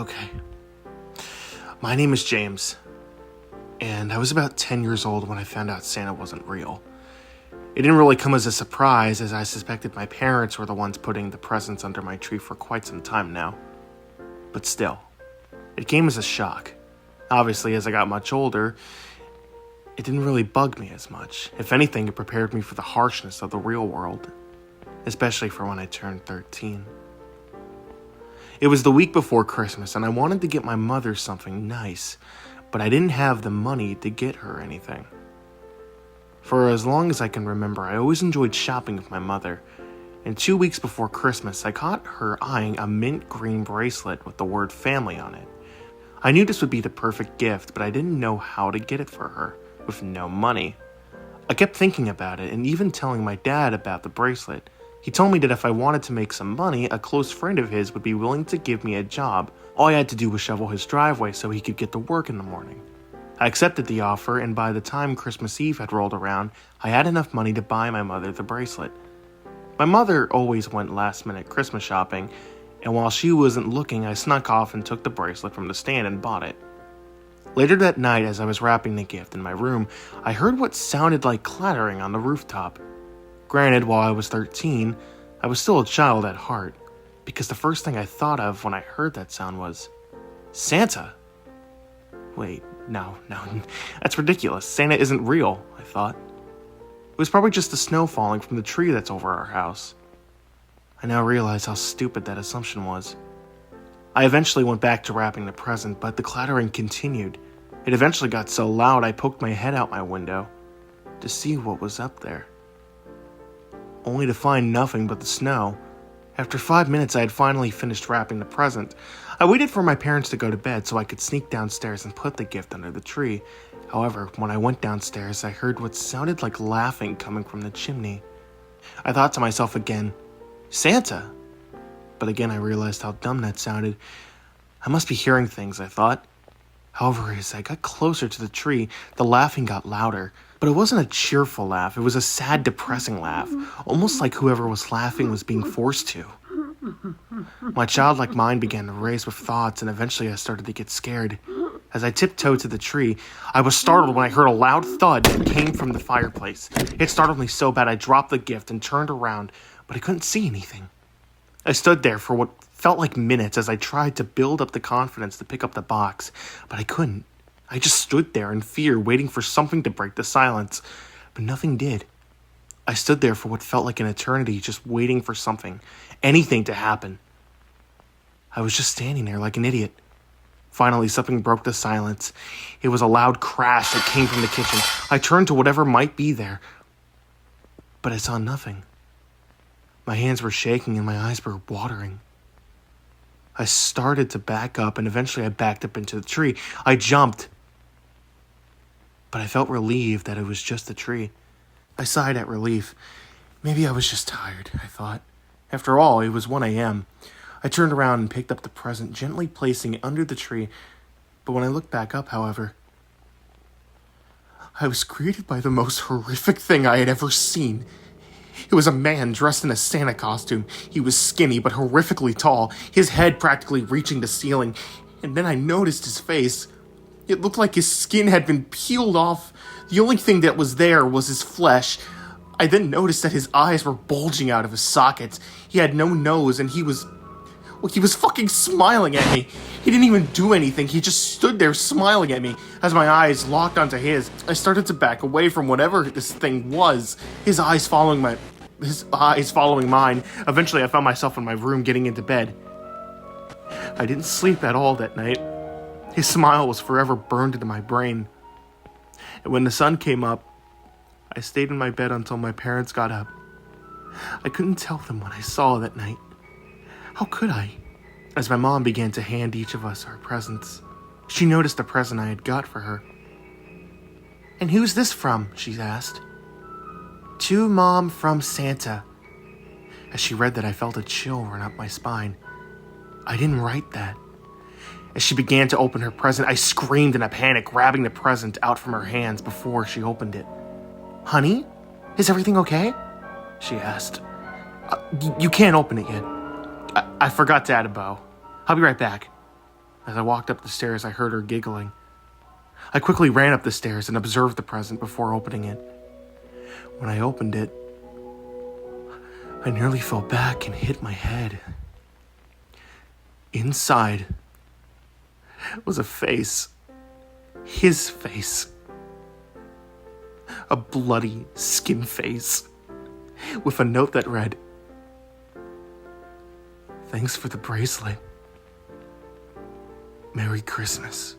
Okay. My name is James, and I was about 10 years old when I found out Santa wasn't real. It didn't really come as a surprise, as I suspected my parents were the ones putting the presents under my tree for quite some time now. But still, it came as a shock. Obviously, as I got much older, it didn't really bug me as much. If anything, it prepared me for the harshness of the real world, especially for when I turned 13. It was the week before Christmas, and I wanted to get my mother something nice, but I didn't have the money to get her anything. For as long as I can remember, I always enjoyed shopping with my mother, and 2 weeks before Christmas, I caught her eyeing a mint green bracelet with the word family on it. I knew this would be the perfect gift, but I didn't know how to get it for her, with no money. I kept thinking about it, and even telling my dad about the bracelet. He told me that if I wanted to make some money, a close friend of his would be willing to give me a job. All I had to do was shovel his driveway so he could get to work in the morning. I accepted the offer, and by the time Christmas Eve had rolled around, I had enough money to buy my mother the bracelet. My mother always went last-minute Christmas shopping, and while she wasn't looking, I snuck off and took the bracelet from the stand and bought it. Later that night, as I was wrapping the gift in my room, I heard what sounded like clattering on the rooftop. Granted, while I was 13, I was still a child at heart, because the first thing I thought of when I heard that sound was, Santa! Wait, no, that's ridiculous. Santa isn't real, I thought. It was probably just the snow falling from the tree that's over our house. I now realize how stupid that assumption was. I eventually went back to wrapping the present, but the clattering continued. It eventually got so loud I poked my head out my window to see what was up there, only to find nothing but the snow. After 5 minutes, I had finally finished wrapping the present. I waited for my parents to go to bed so I could sneak downstairs and put the gift under the tree. However, when I went downstairs, I heard what sounded like laughing coming from the chimney. I thought to myself again, Santa! But again, I realized how dumb that sounded. I must be hearing things, I thought. However, as I got closer to the tree, the laughing got louder. But it wasn't a cheerful laugh, it was a sad, depressing laugh, almost like whoever was laughing was being forced to. My childlike mind began to race with thoughts, and eventually I started to get scared. As I tiptoed to the tree, I was startled when I heard a loud thud that came from the fireplace. It startled me so bad I dropped the gift and turned around, but I couldn't see anything. I stood there for what felt like minutes as I tried to build up the confidence to pick up the box, but I couldn't. I just stood there in fear, waiting for something to break the silence, but nothing did. I stood there for what felt like an eternity, just waiting for something, anything to happen. I was just standing there like an idiot. Finally, something broke the silence. It was a loud crash that came from the kitchen. I turned to whatever might be there, but I saw nothing. My hands were shaking and my eyes were watering. I started to back up, and eventually I backed up into the tree. I jumped, but I felt relieved that it was just a tree. I sighed at relief. Maybe I was just tired, I thought. After all, it was 1 a.m. I turned around and picked up the present, gently placing it under the tree. But when I looked back up, however, I was greeted by the most horrific thing I had ever seen. It was a man dressed in a Santa costume. He was skinny but horrifically tall, his head practically reaching the ceiling. And then I noticed his face. It looked like his skin had been peeled off. The only thing that was there was his flesh. I then noticed that his eyes were bulging out of his sockets. He had no nose, and he was fucking smiling at me. He didn't even do anything. He just stood there smiling at me. As my eyes locked onto his, I started to back away from whatever this thing was. His eyes following mine. Eventually, I found myself in my room getting into bed. I didn't sleep at all that night. His smile was forever burned into my brain. And when the sun came up, I stayed in my bed until my parents got up. I couldn't tell them what I saw that night. How could I? As my mom began to hand each of us our presents, she noticed the present I had got for her. "And who's this from?" she asked. "To Mom from Santa." As she read that, I felt a chill run up my spine. I didn't write that. As she began to open her present, I screamed in a panic, grabbing the present out from her hands before she opened it. "Honey, is everything okay?" she asked. You can't open it yet. I forgot to add a bow. I'll be right back." As I walked up the stairs, I heard her giggling. I quickly ran up the stairs and observed the present before opening it. When I opened it, I nearly fell back and hit my head. Inside was a face. His face. A bloody skin face. With a note that read, "Thanks for the bracelet. Merry Christmas."